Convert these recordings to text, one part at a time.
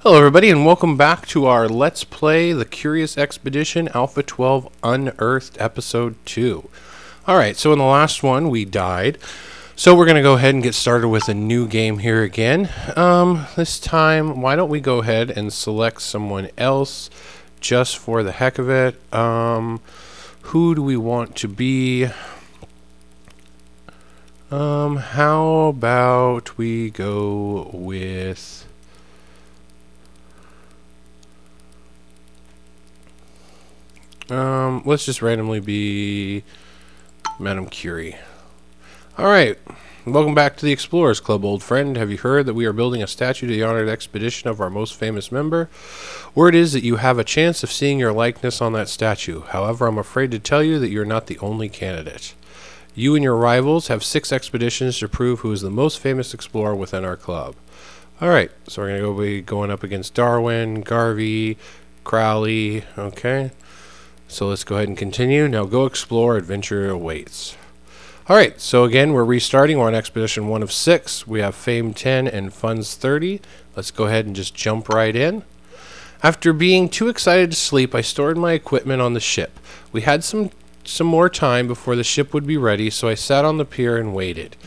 Hello everybody and welcome back to our Let's Play The Curious Expedition Alpha 12 Unearthed Episode 2. Alright, so in the last one we died. So we're going to go ahead and get started with a new game here again. This time, why don't we go ahead and select someone else just for the heck of it. Who do we want to be? How about we go with... let's just randomly be Madame Curie. Alright, welcome back to the Explorers Club, old friend. Have you heard that we are building a statue to the honored expedition of our most famous member? Word is that you have a chance of seeing your likeness on that statue. However, I'm afraid to tell you that you're not the only candidate. You and your rivals have 6 expeditions to prove who is the most famous explorer within our club. Alright, so we're going to be going up against Darwin, Garvey, Crowley, okay. So let's go ahead and continue. Now go explore. Adventure awaits. Alright, so again, we're restarting. We're on Expedition 1 of 6. We have Fame 10 and Funds 30. Let's go ahead and just jump right in. After being too excited to sleep, I stored my equipment on the ship. We had some more time before the ship would be ready, so I sat on the pier and waited.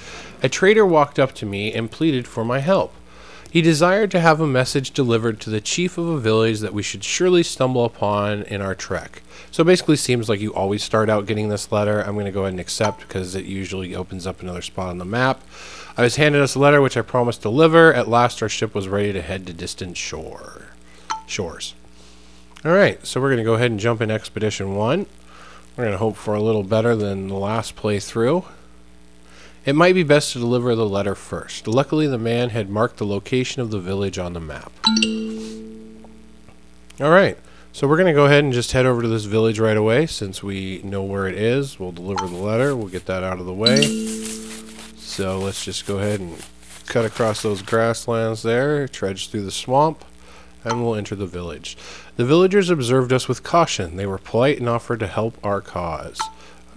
A trader walked up to me and pleaded for my help. He desired to have a message delivered to the chief of a village that we should surely stumble upon in our trek. So it basically seems like you always start out getting this letter. I'm going to go ahead and accept because it usually opens up another spot on the map. I was handed us a letter which I promised to deliver. At last our ship was ready to head to distant shores. Alright, so we're going to go ahead and jump in Expedition 1. We're going to hope for a little better than the last playthrough. It might be best to deliver the letter first. Luckily, the man had marked the location of the village on the map. Alright, so we're going to go ahead and just head over to this village right away. Since we know where it is, we'll deliver the letter. We'll get that out of the way. So let's just go ahead and cut across those grasslands there, trudge through the swamp, and we'll enter the village. The villagers observed us with caution. They were polite and offered to help our cause.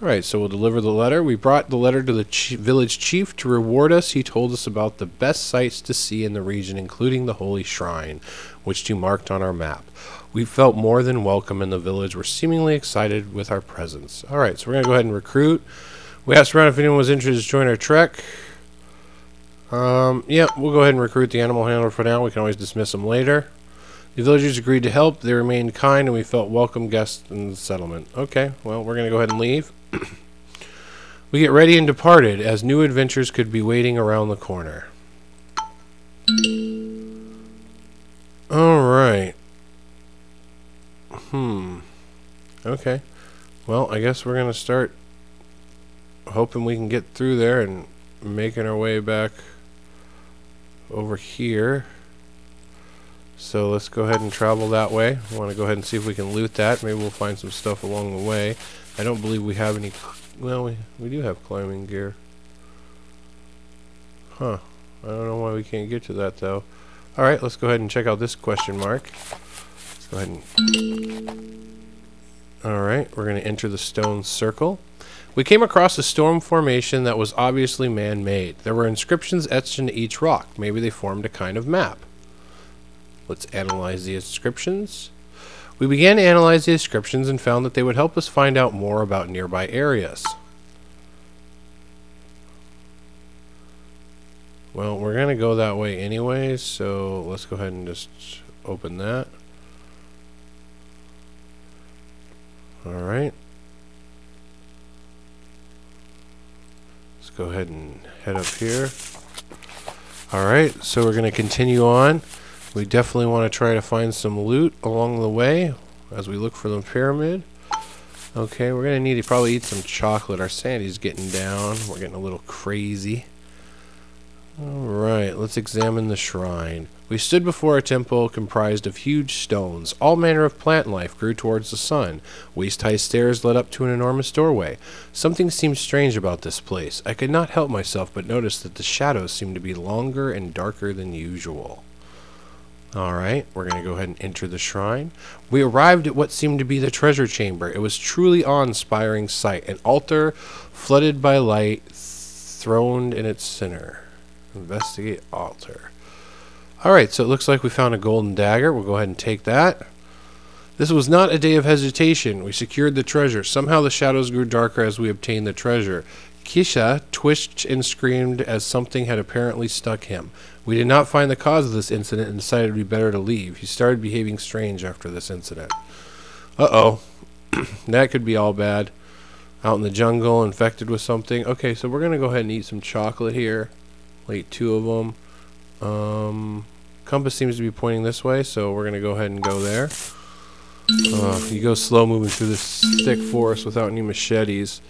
Alright, so we'll deliver the letter. We brought the letter to the village chief to reward us. He told us about the best sights to see in the region, including the holy shrine, which you marked on our map. We felt more than welcome in the village. We're seemingly excited with our presence. Alright, so we're going to go ahead and recruit. We asked around if anyone was interested to join our trek. Yeah, we'll go ahead and recruit the animal handler for now. We can always dismiss them later. The villagers agreed to help. They remained kind, and we felt welcome guests in the settlement. Okay, well, we're going to go ahead and leave. We get ready and departed, as new adventures could be waiting around the corner. Alright. Okay. Well, I guess we're going to start hoping we can get through there and making our way back over here. So let's go ahead and travel that way. I want to go ahead and see if we can loot that. Maybe we'll find some stuff along the way. I don't believe we have any... Well, we do have climbing gear. Huh. I don't know why we can't get to that, though. Alright, let's go ahead and check out this question mark. Let's go ahead and... Alright, we're going to enter the stone circle. We came across a storm formation that was obviously man-made. There were inscriptions etched into each rock. Maybe they formed a kind of map. Let's analyze the inscriptions. We began to analyze the inscriptions and found that they would help us find out more about nearby areas. Well, we're going to go that way anyway, so let's go ahead and just open that. Alright. Let's go ahead and head up here. Alright, so we're going to continue on. We definitely want to try to find some loot along the way as we look for the pyramid. Okay, we're going to need to probably eat some chocolate. Our sanity's getting down. We're getting a little crazy. Alright, let's examine the shrine. We stood before a temple comprised of huge stones. All manner of plant life grew towards the sun. Waist-high stairs led up to an enormous doorway. Something seemed strange about this place. I could not help myself but notice that the shadows seemed to be longer and darker than usual. Alright, we're going to go ahead and enter the shrine. We arrived at what seemed to be the treasure chamber. It was truly awe-inspiring sight. An altar flooded by light throned in its center. Investigate altar. Alright, so it looks like we found a golden dagger. We'll go ahead and take that. This was not a day of hesitation. We secured the treasure. Somehow the shadows grew darker as we obtained the treasure. Kisha twitched and screamed as something had apparently stuck him. We did not find the cause of this incident and decided it would be better to leave. He started behaving strange after this incident. Uh-oh. That could be all bad. Out in the jungle, infected with something. Okay, so we're going to go ahead and eat some chocolate here. We'll eat 2 of them. Compass seems to be pointing this way, so we're going to go ahead and go there. You go slow moving through this thick forest without any machetes.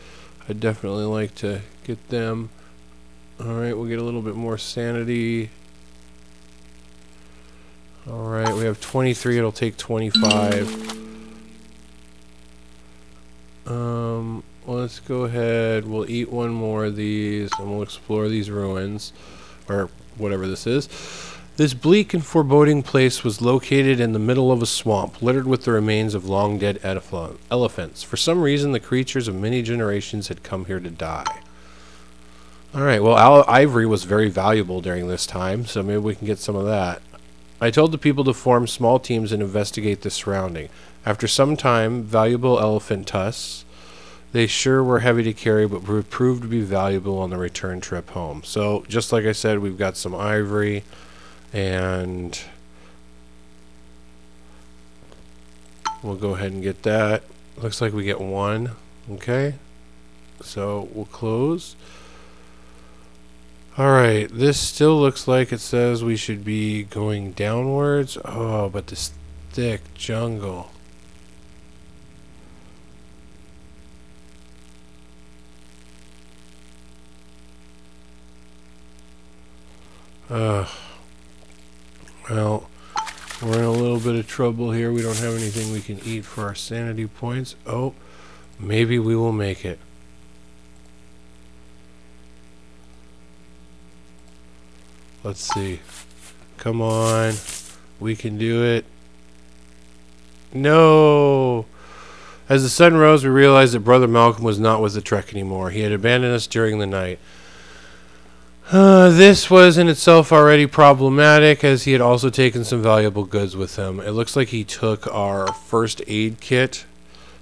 I'd definitely like to get them. Alright, we'll get a little bit more sanity. Alright, we have 23, it'll take 25. Let's go ahead, we'll eat one more of these, and we'll explore these ruins, or whatever this is. This bleak and foreboding place was located in the middle of a swamp, littered with the remains of long-dead elephants. For some reason, the creatures of many generations had come here to die. Alright, well, ivory was very valuable during this time, so maybe we can get some of that. I told the people to form small teams and investigate the surrounding. After some time, valuable elephant tusks. They sure were heavy to carry, but proved to be valuable on the return trip home. So, just like I said, we've got some ivory. And we'll go ahead and get that. Looks like we get 1. Okay. So we'll close. Alright, this still looks like it says we should be going downwards. Oh, but this thick jungle. Well, we're in a little bit of trouble here. We don't have anything we can eat for our sanity points. Oh, maybe we will make it. Let's see. Come on. We can do it. No! As the sun rose, we realized that Brother Malcolm was not with the trek anymore. He had abandoned us during the night. This was in itself already problematic, as he had also taken some valuable goods with him. It looks like he took our first aid kit,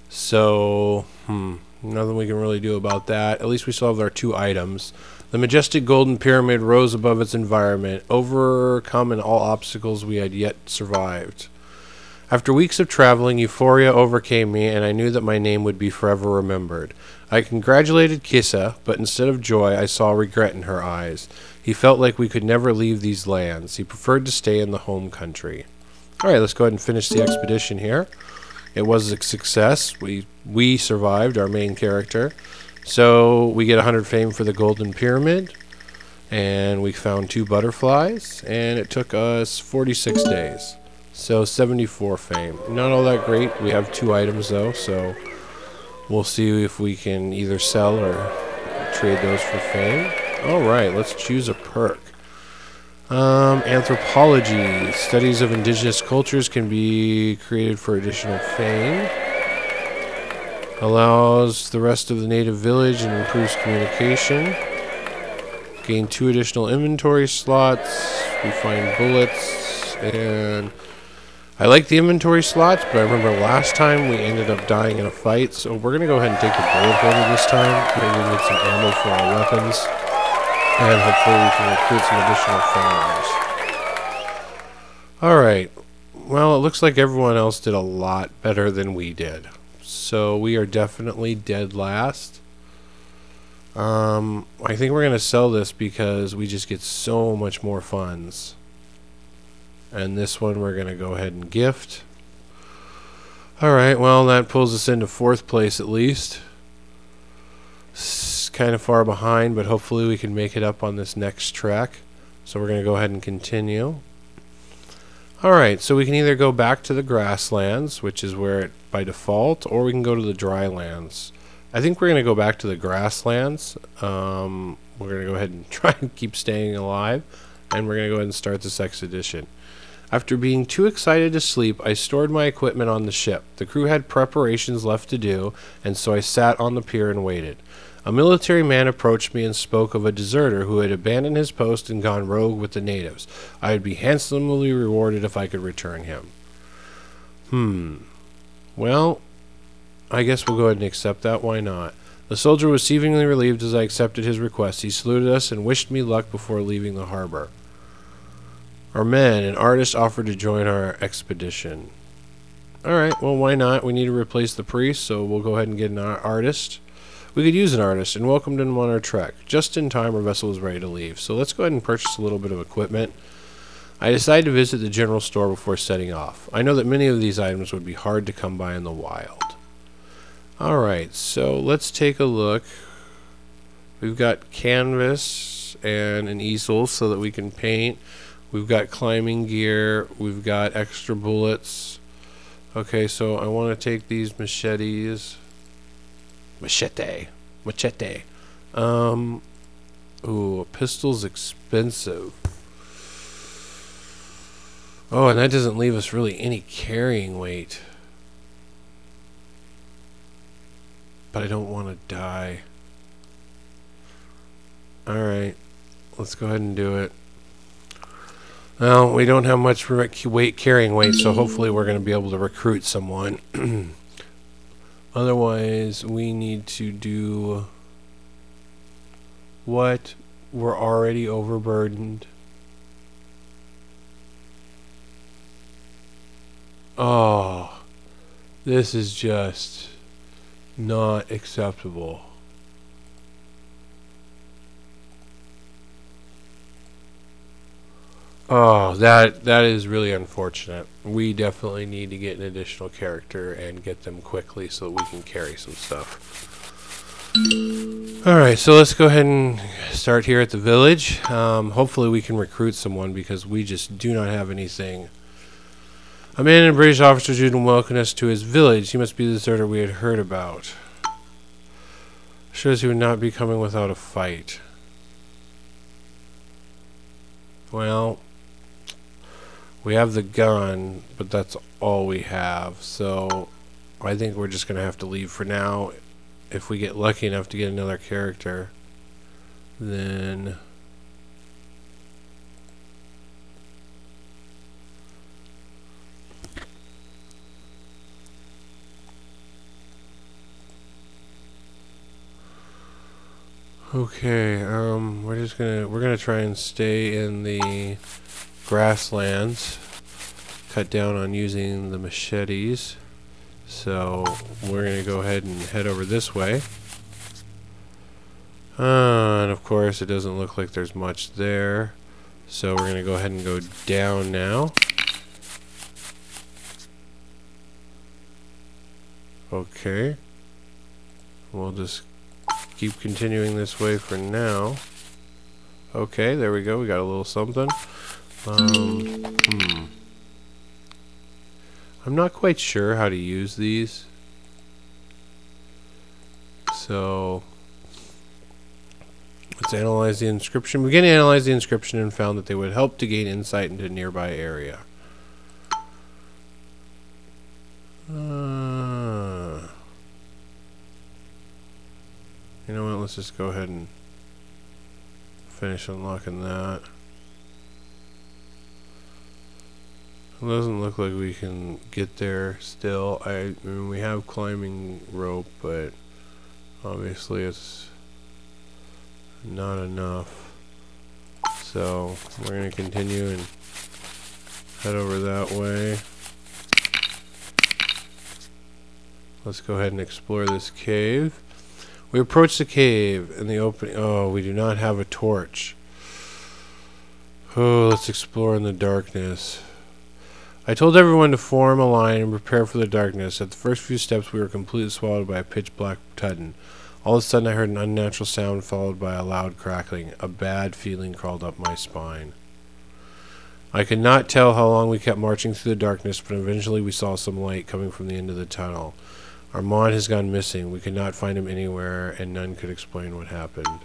so nothing we can really do about that. At least we still have our 2 items. The majestic golden pyramid rose above its environment, overcoming all obstacles we had yet survived. After weeks of traveling, euphoria overcame me, and I knew that my name would be forever remembered. I congratulated Kissa, but instead of joy, I saw regret in her eyes. He felt like we could never leave these lands. He preferred to stay in the home country. Alright, let's go ahead and finish the expedition here. It was a success. We survived, our main character. So, we get 100 fame for the Golden Pyramid. And we found 2 butterflies. And it took us 46 days. So, 74 fame. Not all that great. We have 2 items though, so we'll see if we can either sell or trade those for fame. Alright, let's choose a perk. Anthropology. Studies of indigenous cultures can be created for additional fame. Allows the rest of the native village and improves communication. Gain 2 additional inventory slots. We find bullets. And I like the inventory slots, but I remember last time we ended up dying in a fight, so we're going to go ahead and take the bullet holder this time. Maybe we need some ammo for our weapons, and hopefully we can recruit some additional followers. Alright, well, it looks like everyone else did a lot better than we did, so we are definitely dead last. I think we're going to sell this because we just get so much more funds. And this one we're going to go ahead and gift. Alright, well, that pulls us into 4th place at least. It's kind of far behind, but hopefully we can make it up on this next track. So we're going to go ahead and continue. Alright, so we can either go back to the grasslands, which is where it by default, or we can go to the dry lands. I think we're going to go back to the grasslands. We're going to go ahead and try and keep staying alive. And we're going to go ahead and start this expedition. After being too excited to sleep, I stored my equipment on the ship. The crew had preparations left to do, and so I sat on the pier and waited. A military man approached me and spoke of a deserter who had abandoned his post and gone rogue with the natives. I would be handsomely rewarded if I could return him. Well, I guess we'll go ahead and accept that. Why not? The soldier was seemingly relieved as I accepted his request. He saluted us and wished me luck before leaving the harbor. Our men and artists offered to join our expedition. Alright, well, why not? We need to replace the priest, so we'll go ahead and get an artist. We could use an artist and welcomed him on our trek. Just in time, our vessel was ready to leave. So let's go ahead and purchase a little bit of equipment. I decided to visit the general store before setting off. I know that many of these items would be hard to come by in the wild. Alright, so let's take a look. We've got canvas and an easel so that we can paint. We've got climbing gear. We've got extra bullets. Okay, so I want to take these machetes. Machete. Ooh, a pistol's expensive. Oh, and that doesn't leave us really any carrying weight. But I don't want to die. Alright, let's go ahead and do it. Well, we don't have much carrying weight, so hopefully we're going to be able to recruit someone. Otherwise, we need to do what? We're already overburdened. Oh, this is just not acceptable. Oh, that is really unfortunate. We definitely need to get an additional character and get them quickly so that we can carry some stuff. Alright, so let's go ahead and start here at the village. Hopefully we can recruit someone because we just do not have anything. A man in a British officer didn't welcome us to his village. He must be the deserter we had heard about. Shows he would not be coming without a fight. Well, we have the gun, but that's all we have, so I think we're just going to have to leave for now. If we get lucky enough to get another character, then okay, we're gonna try and stay in the grasslands, cut down on using the machetes. So we're gonna go ahead and head over this way. And of course it doesn't look like there's much there. So we're gonna go ahead and go down now. Okay. We'll just keep continuing this way for now. Okay, there we go. We got a little something. I'm not quite sure how to use these. So let's analyze the inscription. We began to analyze the inscription and found that they would help to gain insight into a nearby area. You know what, let's just go ahead and finish unlocking that. It doesn't look like we can get there still. I mean, we have climbing rope, but obviously it's not enough. So we're going to continue and head over that way. Let's go ahead and explore this cave. We approach the cave in the opening. Oh, we do not have a torch. Oh, let's explore in the darkness. I told everyone to form a line and prepare for the darkness. At the first few steps, we were completely swallowed by a pitch-black tutton. All of a sudden, I heard an unnatural sound followed by a loud crackling. A bad feeling crawled up my spine. I could not tell how long we kept marching through the darkness, but eventually we saw some light coming from the end of the tunnel. Armand has gone missing. We could not find him anywhere, and none could explain what happened.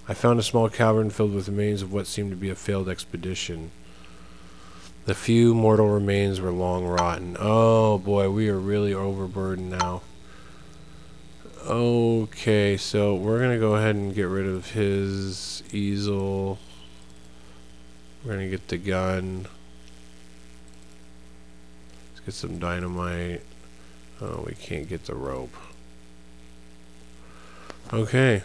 I found a small cavern filled with remains of what seemed to be a failed expedition. The few mortal remains were long rotten. Oh boy, we are really overburdened now. Okay, so we're going to go ahead and get rid of his easel. We're going to get the gun. Let's get some dynamite. Oh, we can't get the rope. Okay.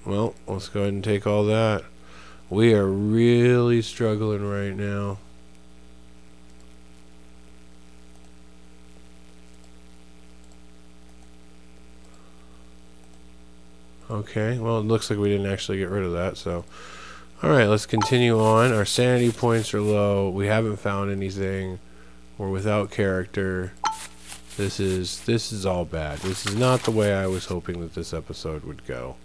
Well, let's go ahead and take all that. We are really struggling right now. Okay, well, it looks like we didn't actually get rid of that, so... Alright, let's continue on. Our sanity points are low. We haven't found anything. We're without character. This is all bad. This is not the way I was hoping that this episode would go.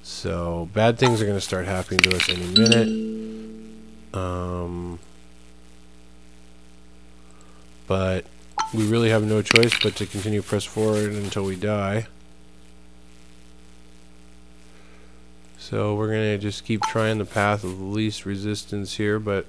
So, bad things are going to start happening to us any minute. But we really have no choice but to continue press forward until we die. So we're going to just keep trying the path of least resistance here, but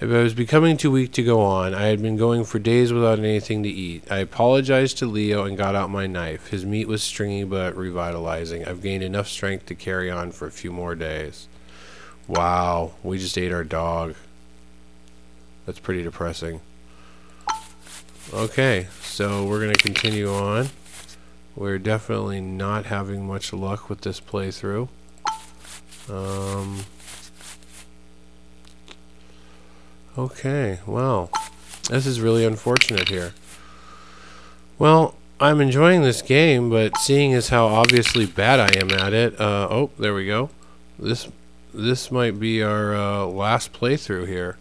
if I was becoming too weak to go on, I had been going for days without anything to eat. I apologized to Leo and got out my knife. His meat was stringy but revitalizing. I've gained enough strength to carry on for a few more days. Wow, we just ate our dog. That's pretty depressing. Okay, so we're going to continue on. We're definitely not having much luck with this playthrough. Okay, well, this is really unfortunate here. Well, I'm enjoying this game, but seeing as how obviously bad I am at it, oh, there we go. This might be our last playthrough here.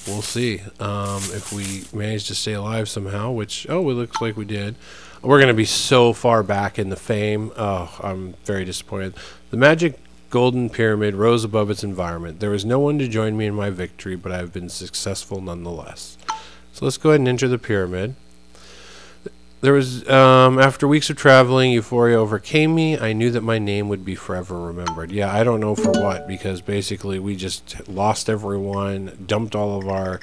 We'll see if we manage to stay alive somehow, which, oh, it looks like we did. We're going to be so far back in the fame. Oh, I'm very disappointed. The magic golden pyramid rose above its environment. There was no one to join me in my victory, but I have been successful nonetheless. So let's go ahead and enter the pyramid. There was, after weeks of traveling, euphoria overcame me. I knew that my name would be forever remembered. Yeah, I don't know for what, because basically we just lost everyone, dumped all of our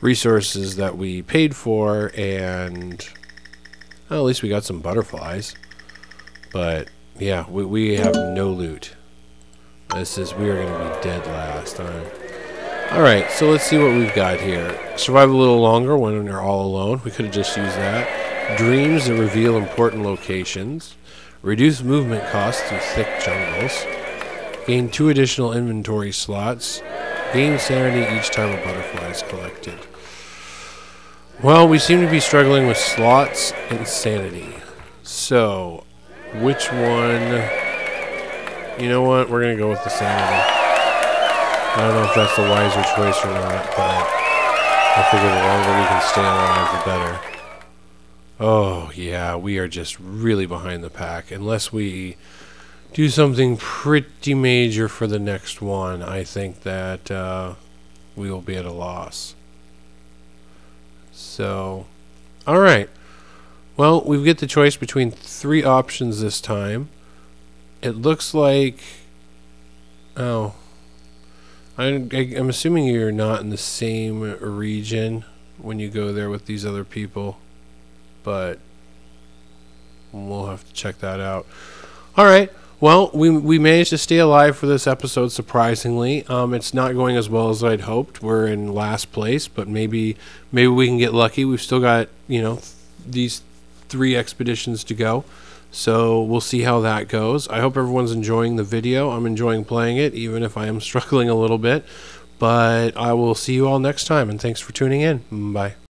resources that we paid for, and well, at least we got some butterflies. But yeah, we have no loot. We are going to be dead last time. Alright, so let's see what we've got here. Survive a little longer when you're all alone. We could have just used that. Dreams that reveal important locations. Reduce movement costs through thick jungles. Gain 2 additional inventory slots. Gain sanity each time a butterfly is collected. Well, we seem to be struggling with slots and sanity. So, which one... You know what? We're going to go with the sanity. I don't know if that's the wiser choice or not, but I figure the longer we can stay alive, the better. Oh, yeah, we are just really behind the pack. Unless we do something pretty major for the next one, I think that we will be at a loss. So, alright. Well, we get the choice between 3 options this time. It looks like... Oh. I'm assuming you're not in the same region when you go there with these other people. But we'll have to check that out. Alright. Well, we managed to stay alive for this episode, surprisingly. It's not going as well as I'd hoped. We're in last place, but maybe we can get lucky. We've still got, you know, these 3 expeditions to go. So we'll see how that goes. I hope everyone's enjoying the video. I'm enjoying playing it, even if I am struggling a little bit. But I will see you all next time, and thanks for tuning in. Bye.